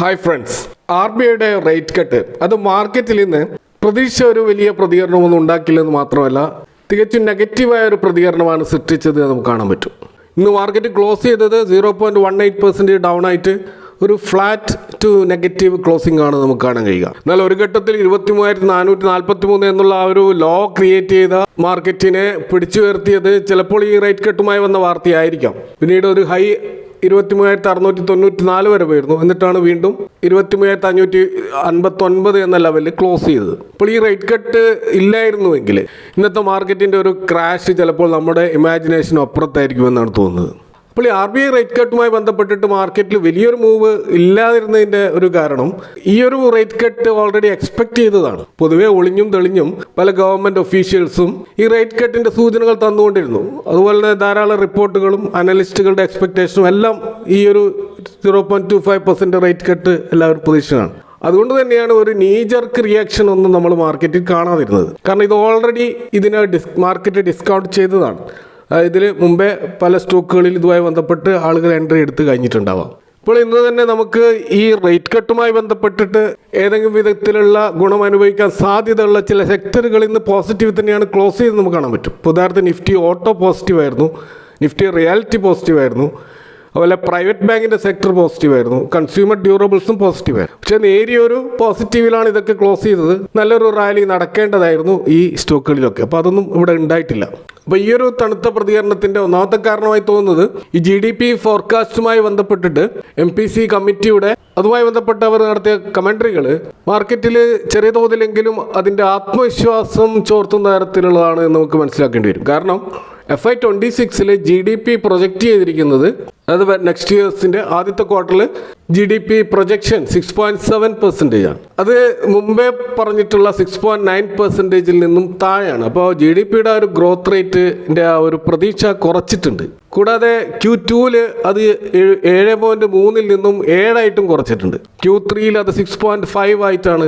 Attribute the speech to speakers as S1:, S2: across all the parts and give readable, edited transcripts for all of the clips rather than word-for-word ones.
S1: Hi friends, RBIയുടെ rate cut അത് മാർക്കറ്റിൽ നിന്ന് പ്രതീക്ഷ ഒരു വലിയ പ്രതികരണമൊന്നും ഉണ്ടാക്കില്ലെന്ന് മാത്രമല്ല തികച്ചും നെഗറ്റീവായ ഒരു പ്രതികരണമാണ് സൃഷ്ടിച്ചത് നമുക്ക് കാണാൻ പറ്റും. ഇന്ന് മാർക്കറ്റ് ക്ലോസ് ചെയ്തത് 0.18% ഡൗൺ ആയിട്ട് ഒരു ഫ്ലാറ്റ് ടു നെഗറ്റീവ് ക്ലോസിംഗ് ആണ് നമുക്ക് കാണാൻ കഴിയുക. എന്നാൽ ഒരു ഘട്ടത്തിൽ 23,443 എന്നുള്ള ആ ഒരു ലോ ക്രിയേറ്റ് ചെയ്ത മാർക്കറ്റിനെ പിടിച്ചു ഉയർത്തിയത് ചിലപ്പോൾ ഈ റേറ്റ് കട്ടുമായി വന്ന വാർത്തയായിരിക്കാം. പിന്നീട് ഒരു ഹൈ 23,694 വരെ പോയിരുന്നു. എന്നിട്ടാണ് വീണ്ടും 23,559 എന്ന ലെവലിൽ ക്ലോസ് ചെയ്തത്. അപ്പോൾ ഈ റേറ്റ് കട്ട് ഇല്ലായിരുന്നുവെങ്കിൽ ഇന്നത്തെ മാർക്കറ്റിൻ്റെ ഒരു ക്രാഷ് ചിലപ്പോൾ നമ്മുടെ ഇമാജിനേഷന് അപ്പുറത്തായിരിക്കുമെന്നാണ് തോന്നുന്നത്. അപ്പോൾ ഈ RBI റേറ്റ് കട്ടുമായി ബന്ധപ്പെട്ടിട്ട് മാർക്കറ്റിൽ വലിയൊരു മൂവ് ഇല്ലാതിരുന്നതിൻ്റെ ഒരു കാരണം ഈ ഒരു റേറ്റ് കട്ട് ഓൾറെഡി എക്സ്പെക്ട് ചെയ്തതാണ്. പൊതുവെ ഒളിഞ്ഞും തെളിഞ്ഞും പല ഗവൺമെൻറ് ഒഫീഷ്യൽസും ഈ റേറ്റ് കട്ടിൻ്റെ സൂചനകൾ തന്നുകൊണ്ടിരുന്നു. അതുപോലെ തന്നെ ധാരാളം റിപ്പോർട്ടുകളും അനലിസ്റ്റുകളുടെ എക്സ്പെക്റ്റേഷനും എല്ലാം ഈ ഒരു 0.25% റേറ്റ് കട്ട് എല്ലാവരും പ്രതീക്ഷിച്ചതാണ്. അതുകൊണ്ട് തന്നെയാണ് ഒരു നീജർക്ക് റിയാക്ഷൻ ഒന്നും നമ്മൾ മാർക്കറ്റിൽ കാണാതിരുന്നത്. കാരണം ഇത് ഓൾറെഡി ഇതിനെ മാർക്കറ്റ് ഡിസ്കൗണ്ട് ചെയ്തതാണ്. ഇതിൽ മുമ്പേ പല സ്റ്റോക്കുകളിൽ ഇതുമായി ബന്ധപ്പെട്ട് ആളുകൾ എൻട്രി എടുത്ത് കഴിഞ്ഞിട്ടുണ്ടാവാം. ഇപ്പോൾ ഇന്ന് തന്നെ നമുക്ക് ഈ റേറ്റ് കട്ടുമായി ബന്ധപ്പെട്ടിട്ട് ഏതെങ്കിലും വിധത്തിലുള്ള ഗുണം അനുഭവിക്കാൻ സാധ്യതയുള്ള ചില സെക്ടറുകൾ ഇന്ന് പോസിറ്റീവ് തന്നെയാണ് ക്ലോസ് ചെയ്ത് നമുക്ക് കാണാൻ പറ്റും. ഉദാഹരണത്തിന് നിഫ്റ്റി ഓട്ടോ പോസിറ്റീവായിരുന്നു, നിഫ്റ്റി റിയാലിറ്റി പോസിറ്റീവായിരുന്നു, അതുപോലെ പ്രൈവറ്റ് ബാങ്കിൻ്റെ സെക്ടർ പോസിറ്റീവായിരുന്നു, കൺസ്യൂമർ ഡ്യൂറബിൾസും പോസിറ്റീവായിരുന്നു. പക്ഷേ നേരിയൊരു പോസിറ്റീവിലാണ് ഇതൊക്കെ ക്ലോസ് ചെയ്തത്. നല്ലൊരു റാലി നടക്കേണ്ടതായിരുന്നു ഈ സ്റ്റോക്കുകളിലൊക്കെ. അപ്പോൾ അതൊന്നും ഇവിടെ ഉണ്ടായിട്ടില്ല. അപ്പോൾ ഈ ഒരു തണുത്ത പ്രതികരണത്തിൻ്റെ ഒന്നാമത്തെ കാരണമായി തോന്നുന്നത് ഈ GDP ഫോർകാസ്റ്റുമായി ബന്ധപ്പെട്ടിട്ട് MPC കമ്മിറ്റിയുടെ അതുമായി ബന്ധപ്പെട്ട് അവർ നടത്തിയ കമൻട്രികൾ മാർക്കറ്റിൽ ചെറിയ തോതിലെങ്കിലും അതിൻ്റെ ആത്മവിശ്വാസം ചോർത്തുന്ന തരത്തിലുള്ളതാണ് എന്ന് നമുക്ക് മനസ്സിലാക്കേണ്ടി വരും. കാരണം FY26 GDP പ്രൊജക്റ്റ് ചെയ്തിരിക്കുന്നത്, അത് നെക്സ്റ്റ് ഇയേഴ്സിൻ്റെ ആദ്യത്തെ ക്വാർട്ടറിൽ GDP പ്രൊജക്ഷൻ 6.7% ആണ്. അത് മുമ്പേ പറഞ്ഞിട്ടുള്ള 6.9% നിന്നും താഴെയാണ്. അപ്പോൾ GDPയുടെ ഒരു ഗ്രോത്ത് റേറ്റിൻ്റെ ആ ഒരു പ്രതീക്ഷ കുറച്ചിട്ടുണ്ട്. കൂടാതെ Q2 അത് 7.3 നിന്നും 7 കുറച്ചിട്ടുണ്ട്. Q3 അത് 6.5 ആയിട്ടാണ്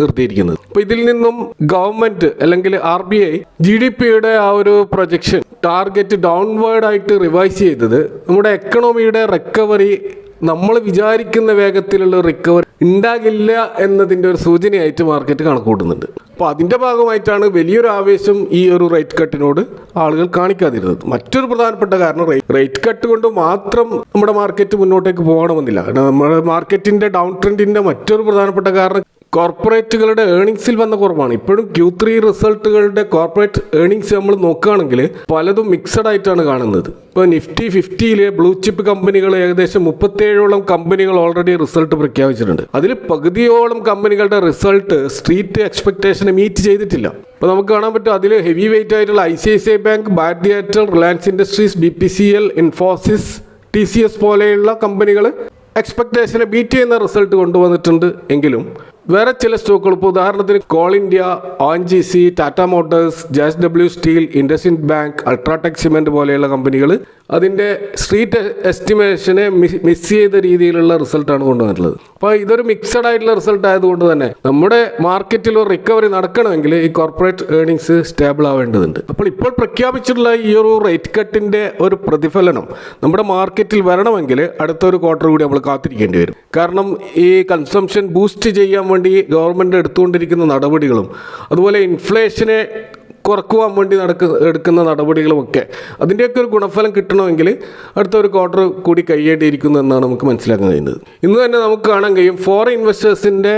S1: നിർത്തിയിരിക്കുന്നത്. അപ്പോൾ ഇതിൽ നിന്നും ഗവൺമെൻറ് അല്ലെങ്കിൽ RBI GDPയുടെ ആ ഒരു പ്രൊജക്ഷൻ ടാർഗറ്റ് ഡൗൺവേർഡ് ആയിട്ട് റിവൈസ് ചെയ്തത് നമ്മുടെ എക്കണോമിയുടെ റിക്കവറി നമ്മൾ വിചാരിക്കുന്ന വേഗത്തിലുള്ള റിക്കവറി ഉണ്ടാകില്ല എന്നതിൻ്റെ ഒരു സൂചനയായിട്ട് മാർക്കറ്റ് കണക്കൂട്ടുന്നുണ്ട്. അപ്പോൾ അതിൻ്റെ ഭാഗമായിട്ടാണ് വലിയൊരു ആവേശം ഈ ഒരു റേറ്റ് കട്ടിനോട് ആളുകൾ കാണിക്കാതിരുന്നത്. മറ്റൊരു പ്രധാനപ്പെട്ട കാരണം റേറ്റ് കട്ട് കൊണ്ട് മാത്രം നമ്മുടെ മാർക്കറ്റ് മുന്നോട്ടേക്ക് പോകണമെന്നില്ല. നമ്മുടെ മാർക്കറ്റിൻ്റെ ഡൗൺ ട്രെൻഡിൻ്റെ മറ്റൊരു പ്രധാനപ്പെട്ട കാരണം കോർപ്പറേറ്റുകളുടെ ഏർണിങ്സിൽ വന്ന കുറവാണ്. ഇപ്പോഴും Q3 റിസൾട്ടുകളുടെ കോർപ്പറേറ്റ് ഏർണിങ്സ് നമ്മൾ നോക്കുകയാണെങ്കിൽ പലതും മിക്സഡ് ആയിട്ടാണ് കാണുന്നത്. ഇപ്പോൾ നിഫ്റ്റി 50 ബ്ലൂ ചിപ്പ് കമ്പനികൾ ഏകദേശം 37ഓളം കമ്പനികൾ ഓൾറെഡി റിസൾട്ട് പ്രഖ്യാപിച്ചിട്ടുണ്ട്. അതിൽ പകുതിയോളം കമ്പനികളുടെ റിസൾട്ട് സ്ട്രീറ്റ് എക്സ്പെക്ടേഷനെ മീറ്റ് ചെയ്തിട്ടില്ല. ഇപ്പോൾ നമുക്ക് കാണാൻ പറ്റും അതിൽ ഹെവി വെയിറ്റ് ആയിട്ടുള്ള ICICI bank, Bharti Airtel, Reliance Industries, BPCL, Infosys, TCS പോലെയുള്ള കമ്പനികൾ എക്സ്പെക്ടേഷനെ ബീറ്റ് ചെയ്യുന്ന റിസൾട്ട് കൊണ്ടുവന്നിട്ടുണ്ട്. എങ്കിലും വേറെ ചില സ്റ്റോക്കുകൾ, ഇപ്പോൾ ഉദാഹരണത്തിന് call India, ONGC, Tata Motors, JSW steel, IndusInd bank, UltraTech cement പോലെയുള്ള കമ്പനികൾ അതിൻ്റെ സ്ട്രീറ്റ് എസ്റ്റിമേഷനെ മിസ് ചെയ്ത രീതിയിലുള്ള റിസൾട്ടാണ് കൊണ്ടുവന്നിട്ടുള്ളത്. അപ്പോൾ ഇതൊരു മിക്സഡ് ആയിട്ടുള്ള റിസൾട്ട് ആയതുകൊണ്ട് തന്നെ നമ്മുടെ മാർക്കറ്റിൽ ഒരു റിക്കവറി നടക്കണമെങ്കിൽ ഈ കോർപ്പറേറ്റ് ഏർണിങ്സ് സ്റ്റേബിൾ ആവേണ്ടതുണ്ട്. അപ്പോൾ ഇപ്പോൾ പ്രഖ്യാപിച്ചിട്ടുള്ള ഈ ഒരു റേറ്റ് കട്ടിൻ്റെ ഒരു പ്രതിഫലനം നമ്മുടെ മാർക്കറ്റിൽ വരണമെങ്കിൽ അടുത്തൊരു ക്വാർട്ടർ കൂടി നമ്മൾ കാത്തിരിക്കേണ്ടി വരും. കാരണം ഈ കൺസംഷൻ ബൂസ്റ്റ് ചെയ്യാൻ വേണ്ടി ഗവൺമെൻറ് എടുത്തുകൊണ്ടിരിക്കുന്ന നടപടികളും അതുപോലെ ഇൻഫ്ലേഷനെ കുറക്കുവാൻ വേണ്ടി എടുക്കുന്ന നടപടികളുമൊക്കെ അതിൻ്റെയൊക്കെ ഒരു ഗുണഫലം കിട്ടണമെങ്കിൽ അടുത്തൊരു ക്വാർട്ടർ കൂടി കഴിയേണ്ടിയിരിക്കുന്നു എന്നാണ് നമുക്ക് മനസ്സിലാക്കാൻ കഴിയുന്നത്. ഇന്ന് തന്നെ നമുക്ക് കാണാൻ കഴിയും ഫോറിൻ ഇൻവെസ്റ്റേഴ്സിൻ്റെ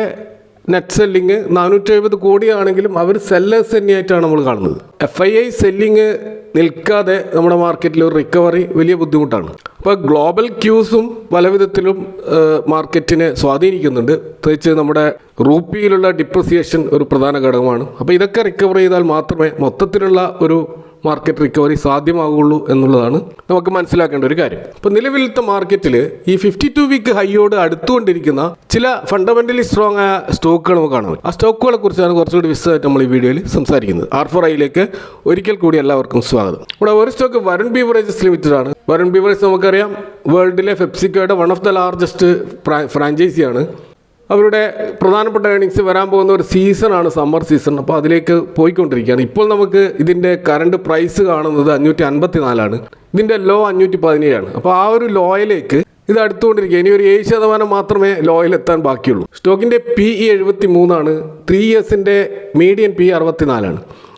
S1: നെറ്റ് സെല്ലിങ് 470 കോടിയാണെങ്കിലും അവർ സെല്ലേഴ്സ് തന്നെയായിട്ടാണ് നമ്മൾ കാണുന്നത്. FII സെല്ലിങ് നിൽക്കാതെ നമ്മുടെ മാർക്കറ്റിൽ ഒരു റിക്കവറി വലിയ ബുദ്ധിമുട്ടാണ്. അപ്പോൾ ഗ്ലോബൽ ക്യൂസും പല വിധത്തിലും മാർക്കറ്റിനെ സ്വാധീനിക്കുന്നുണ്ട്. പ്രത്യേകിച്ച് നമ്മുടെ റൂപ്പിയിലുള്ള ഡിപ്രിസിയേഷൻ ഒരു പ്രധാന ഘടകമാണ്. അപ്പോൾ ഇതൊക്കെ റിക്കവർ ചെയ്താൽ മാത്രമേ മൊത്തത്തിലുള്ള ഒരു മാർക്കറ്റ് റിക്കവറി സാധ്യമാകുള്ളൂ എന്നുള്ളതാണ് നമുക്ക് മനസ്സിലാക്കേണ്ട ഒരു കാര്യം. ഇപ്പോൾ നിലവിലത്തെ മാർക്കറ്റിൽ ഈ 52 വീക്ക് ഹൈയോട് അടുത്തുകൊണ്ടിരിക്കുന്ന ചില ഫണ്ടമെൻ്റലി സ്ട്രോങ് ആയ സ്റ്റോക്കുകൾ നമുക്ക് കാണാൻ പറ്റും. ആ സ്റ്റോക്കുകളെ കുറിച്ചാണ് കുറച്ചുകൂടി വിശദമായിട്ട് നമ്മൾ ഈ വീഡിയോയിൽ സംസാരിക്കുന്നത്. R4iലേക്ക് ഒരിക്കൽ കൂടി എല്ലാവർക്കും സ്വാഗതം. ഇവിടെ ഒരു സ്റ്റോക്ക് വരുൺ ബീവറേജസ് ലിമിറ്റഡ് ആണ്. വരുൺ ബീവറേജസ് നമുക്കറിയാം വേൾഡിലെ പെപ്സിക്കോയുടെ വൺ ഓഫ് ദ ലാർജസ്റ്റ് ഫ്രാഞ്ചൈസിയാണ്. അവരുടെ പ്രധാനപ്പെട്ട ഏർണിങ്സ് വരാൻ പോകുന്ന ഒരു സീസണാണ് സമ്മർ സീസൺ. അപ്പോൾ അതിലേക്ക് പോയിക്കൊണ്ടിരിക്കുകയാണ്. ഇപ്പോൾ നമുക്ക് ഇതിൻ്റെ കറണ്ട് പ്രൈസ് കാണുന്നത് 554 ഇതിൻ്റെ ലോ 517 അപ്പോൾ ആ ഒരു ലോയിലേക്ക് ഇത് അടുത്തുകൊണ്ടിരിക്കുക. ഇനി ഒരു 7% മാത്രമേ ലോയിൽ എത്താൻ ബാക്കിയുള്ളൂ. സ്റ്റോക്കിൻ്റെ PE 73 3 ഇയേഴ്സിൻ്റെ മീഡിയൻ PE 64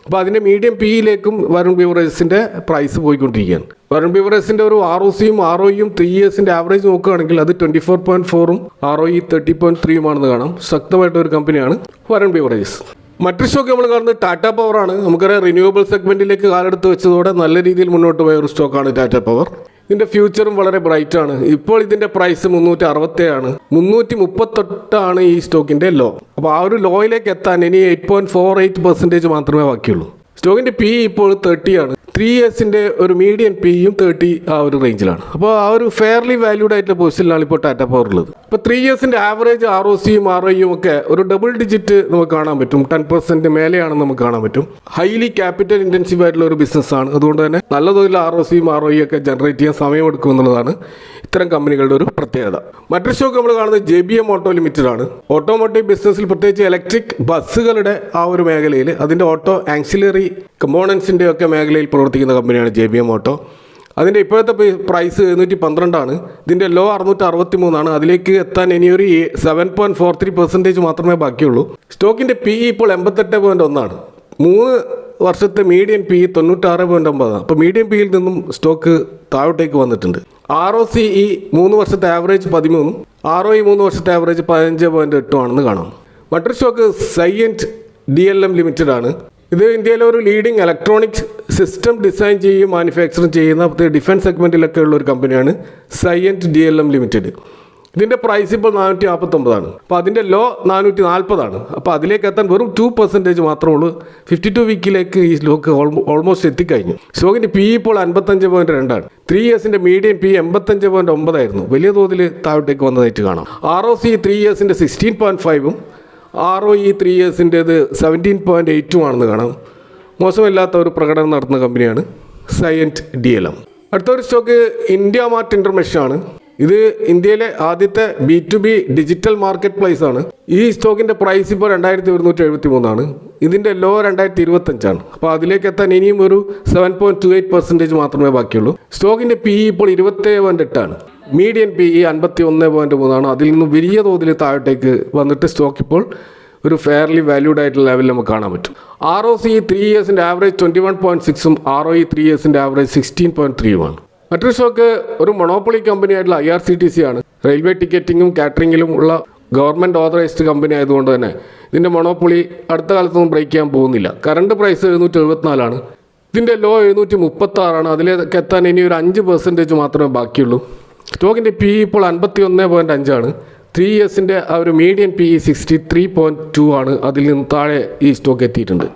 S1: അപ്പോൾ അതിൻ്റെ മീഡിയം PEയിലേക്കും വരുൺ ബിവറേജസിൻ്റെ പ്രൈസ് പോയിക്കൊണ്ടിരിക്കുകയാണ്. വരുൺ ബിവറേജസിൻ്റെ ഒരു ROCയും ROEയും 3 ഇയേഴ്സിൻ്റെ ആവറേജ് നോക്കുകയാണെങ്കിൽ അത് 24.4 ROE 30.3 കാണാം. ശക്തമായിട്ടൊരു ഒരു കമ്പനിയാണ് വരുൺ ബിവറേജസ്. മറ്റൊരു സ്റ്റോക്ക് നമ്മൾ കാണുന്നത് ടാറ്റ പവറാണ്. നമുക്കറിയാം റിന്യൂവബിൾ സെഗ്മെൻറ്റിലേക്ക് കാലെടുത്ത് വെച്ചതോടെ നല്ല രീതിയിൽ മുന്നോട്ട് പോയ ഒരു സ്റ്റോക്കാണ് ടാറ്റ പവർ. ഇതിൻ്റെ ഫ്യൂച്ചറും വളരെ ബ്രൈറ്റ് ആണ്. ഇപ്പോൾ ഇതിൻ്റെ പ്രൈസ് 367 338 ഈ സ്റ്റോക്കിൻ്റെ ലോ. അപ്പോൾ ആ ഒരു ലോയിലേക്ക് എത്താൻ ഇനി 8.48% മാത്രമേ ബാക്കിയുള്ളൂ. സ്റ്റോക്കിൻ്റെ PE ഇപ്പോൾ 30 3 ഇയേഴ്സിൻ്റെ ഒരു മീഡിയൻ PEയും 30 ആ ഒരു റേഞ്ചിലാണ്. അപ്പോൾ ആ ഒരു ഫെയർലി വാല്യൂഡ് ആയിട്ടുള്ള പൊസിഷനിലാണ് ഇപ്പോൾ ടാറ്റ പവർ ഉള്ളത്. ഇപ്പോൾ 3 ഇയേഴ്സിൻ്റെ ആവറേജ് ROCയും ROEയും ഒക്കെ ഒരു ഡബിൾ ഡിജിറ്റ് നമുക്ക് കാണാൻ പറ്റും. 10% മേലെയാണെന്ന് നമുക്ക് കാണാൻ പറ്റും. ഹൈലി ക്യാപിറ്റൽ ഇൻറ്റൻസീവ് ആയിട്ടുള്ള ഒരു ബിസിനസ്സാണ്. അതുകൊണ്ട് തന്നെ നല്ല തോതിൽ ROCയും ROEയും ഒക്കെ ജനറേറ്റ് ചെയ്യാൻ സമയമെടുക്കും എന്നുള്ളതാണ് ഇത്തരം കമ്പനികളുടെ ഒരു പ്രത്യേകത. മറ്റൊരു സ്റ്റോക്ക് നമ്മൾ കാണുന്നത് JBM ഓട്ടോ ലിമിറ്റഡ് ആണ്. ഓട്ടോമോട്ടീവ് ബിസിനസ്സിൽ പ്രത്യേകിച്ച് ഇലക്ട്രിക് ബസ്സുകളുടെ ആ ഒരു മേഖലയിൽ അതിൻ്റെ ഓട്ടോ ആക്സിലറി കമ്പോണൻസിൻ്റെ ഒക്കെ മേഖലയിൽ പ്രവർത്തിക്കുന്ന കമ്പനിയാണ് JBM ഓട്ടോ. അതിൻ്റെ ഇപ്പോഴത്തെ പ്രൈസ് 712 ഇതിൻ്റെ ലോ 663 അതിലേക്ക് എത്താൻ ഇനിയൊരു 7.43% മാത്രമേ ബാക്കിയുള്ളൂ. സ്റ്റോക്കിൻ്റെ PE ഇപ്പോൾ 88.1 3 വർഷത്തെ മീഡിയൻ PE 96.9 അപ്പോൾ മീഡിയം PEയിൽ നിന്നും സ്റ്റോക്ക് താഴോട്ടേക്ക് വന്നിട്ടുണ്ട്. ROCE 3 വർഷത്തെ ആവറേജ് 13 ROE 3 വർഷത്തെ ആവറേജ് 15.8 ആണെന്ന് കാണാം. മറ്റൊരു സ്റ്റോക്ക് സൈയൻറ്റ് DLM ലിമിറ്റഡ് ആണ്. ഇത് ഇന്ത്യയിലെ ഒരു ലീഡിംഗ് ഇലക്ട്രോണിക്സ് സിസ്റ്റം ഡിസൈൻ ചെയ്യുകയും മാനുഫാക്ചറിങ് ചെയ്യുന്ന ഡിഫൻസ് സെഗ്മെൻറ്റിലൊക്കെ ഉള്ള ഒരു കമ്പനിയാണ് സൈയൻറ്റ് DLM ലിമിറ്റഡ്. ഇതിൻ്റെ പ്രൈസ് ഇപ്പോൾ 449 അപ്പോൾ അതിൻ്റെ ലോ 440 അപ്പോൾ അതിലേക്ക് എത്താൻ വെറും 2% മാത്രമേ ഉള്ളൂ. 52 വീക്കിലേക്ക് ഈ സ്റ്റോക്ക് ഓൾമോസ്റ്റ് എത്തിക്കഴിഞ്ഞു. സ്റ്റോക്കിൻ്റെ PE ഇപ്പോൾ 55.2 3 ഇയേഴ്സിൻ്റെ മീഡിയം PE 85.9 വലിയ തോതിൽ താഴോട്ടേക്ക് വന്നതായിട്ട് കാണാം. ROCE 3 ഇയേഴ്സിൻ്റെ 16.5 ROE 3 ഇയേഴ്സിൻ്റേത് 17.8 ആണെന്ന് കാണാം. മോശമില്ലാത്ത ഒരു പ്രകടനം നടത്തുന്ന കമ്പനിയാണ് സൈയൻറ്റ് DLM. അടുത്തൊരു സ്റ്റോക്ക് ഇന്ത്യ മാർട്ട് ഇൻ്റർമെഷ് ആണ്. ഇത് ഇന്ത്യയിലെ ആദ്യത്തെ B2B ഡിജിറ്റൽ മാർക്കറ്റ് പ്ലേസ് ആണ്. ഈ സ്റ്റോക്കിൻ്റെ പ്രൈസ് ഇപ്പോൾ 2173 ഇതിൻ്റെ ലോ 2025 അപ്പോൾ അതിലേക്ക് എത്താൻ ഇനിയും ഒരു 7.28% മാത്രമേ ബാക്കിയുള്ളൂ. സ്റ്റോക്കിൻ്റെ PE ഇപ്പോൾ 27.8 മീഡിയൻ PE 51.3 അതിൽ നിന്നും വലിയ തോതിൽ താഴോട്ടേക്ക് വന്നിട്ട് സ്റ്റോക്ക് ഇപ്പോൾ ഒരു ഫെയർലി വാല്യൂഡ് ആയിട്ടുള്ള ലെവലിൽ നമുക്ക് കാണാൻ പറ്റും. ROCE 3 ഇയേഴ്സിൻ്റെ ആവറേജ് 21.6 ROE 3 ഇയേഴ്സിൻ്റെ ആവറേജ് 16.3 മറ്റൊരു സ്റ്റോക്ക് ഒരു മൊണോപ്പൊളി കമ്പനി ആയിട്ടുള്ള IRCTC ആണ്. റെയിൽവേ ടിക്കറ്റിങ്ങും കാറ്ററിങ്ങിലും ഉള്ള ഗവൺമെൻറ് ഓതറൈസ്ഡ് കമ്പനി ആയതുകൊണ്ട് തന്നെ ഇതിൻ്റെ മൊണോപ്പൊളി അടുത്ത കാലത്തൊന്നും ബ്രേക്ക് ചെയ്യാൻ പോകുന്നില്ല. കറണ്ട് പ്രൈസ് 774 ഇതിൻ്റെ ലോ 736 അതിലേക്ക് എത്താൻ ഇനി ഒരു 5% മാത്രമേ ബാക്കിയുള്ളൂ. സ്റ്റോക്കിൻ്റെ PE ഇപ്പോൾ 51.5 3 ഇയേഴ്സിൻ്റെ ആ ഒരു മീഡിയൻ PE 63.2 അതിൽ നിന്ന് താഴെ ഈ സ്റ്റോക്ക് എത്തിയിട്ടുണ്ട്.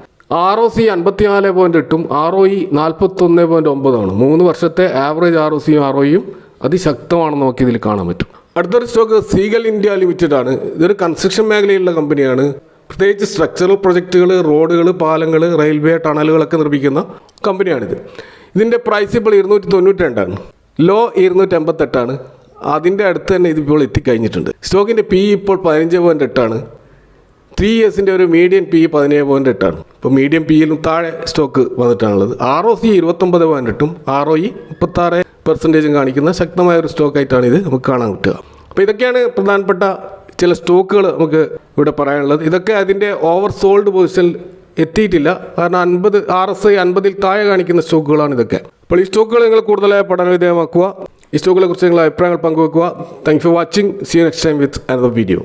S1: ROCE 54.8 ROE 41.9 3 വർഷത്തെ ആവറേജ് ROCയും ROEയും അതിശക്തമാണെന്ന് നമുക്കിതിൽ കാണാൻ പറ്റും. അടുത്തൊരു സ്റ്റോക്ക് സീഗൽ ഇന്ത്യ ലിമിറ്റഡ് ആണ്. ഇതൊരു കൺസ്ട്രക്ഷൻ മേഖലയിലുള്ള കമ്പനിയാണ്. പ്രത്യേകിച്ച് സ്ട്രക്ചറൽ പ്രൊജക്റ്റുകൾ, റോഡുകൾ, പാലങ്ങൾ, റെയിൽവേ ടണലുകളൊക്കെ നിർമ്മിക്കുന്ന കമ്പനിയാണിത്. ഇതിൻ്റെ പ്രൈസ് ഇപ്പോൾ 292 ലോ 288 അതിൻ്റെ അടുത്ത് തന്നെ ഇതിപ്പോൾ എത്തിക്കഴിഞ്ഞിട്ടുണ്ട്. സ്റ്റോക്കിൻ്റെ PE ഇപ്പോൾ 15.8 3 ഇയേഴ്സിൻ്റെ ഒരു മീഡിയൻ PE 17.8 ഇപ്പോൾ മീഡിയം PEയിലും താഴെ സ്റ്റോക്ക് വന്നിട്ടാണുള്ളത്. ROCE 29.8 ROE 36% കാണിക്കുന്ന ശക്തമായ ഒരു സ്റ്റോക്കായിട്ടാണ് ഇത് നമുക്ക് കാണാൻ കിട്ടുക. അപ്പോൾ ഇതൊക്കെയാണ് പ്രധാനപ്പെട്ട ചില സ്റ്റോക്കുകൾ നമുക്ക് ഇവിടെ പറയാനുള്ളത്. ഇതൊക്കെ അതിൻ്റെ ഓവർ സോൾഡ് പൊസിഷനിൽ എത്തിയിട്ടില്ല. കാരണം 50 RSI 50-ൽ താഴെ കാണിക്കുന്ന സ്റ്റോക്കുകളാണ് ഇതൊക്കെ. അപ്പോൾ ഈ സ്റ്റോക്കുകൾ നിങ്ങൾ കൂടുതലായി പഠനവിധേയമാക്കുക. ഈ സ്റ്റോക്കുകളെ കുറിച്ച് നിങ്ങളുടെ അഭിപ്രായങ്ങൾ പങ്കുവെക്കുക. Thank you for watching. See you next time with another video.